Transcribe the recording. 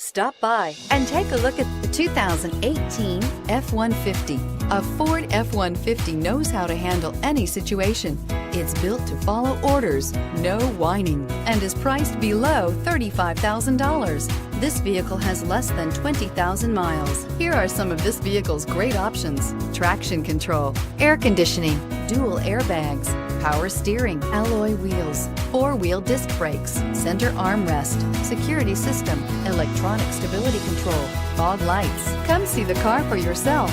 Stop by and take a look at the 2018 F-150. A Ford F-150 knows how to handle any situation. It's built to follow orders, no whining, and is priced below $35,000. This vehicle has less than 20,000 miles. Here are some of this vehicle's great options: traction control, air conditioning, dual airbags, power steering, alloy wheels, four-wheel disc brakes, center armrest, security system, electronic stability control, fog lights. Come see the car for yourself.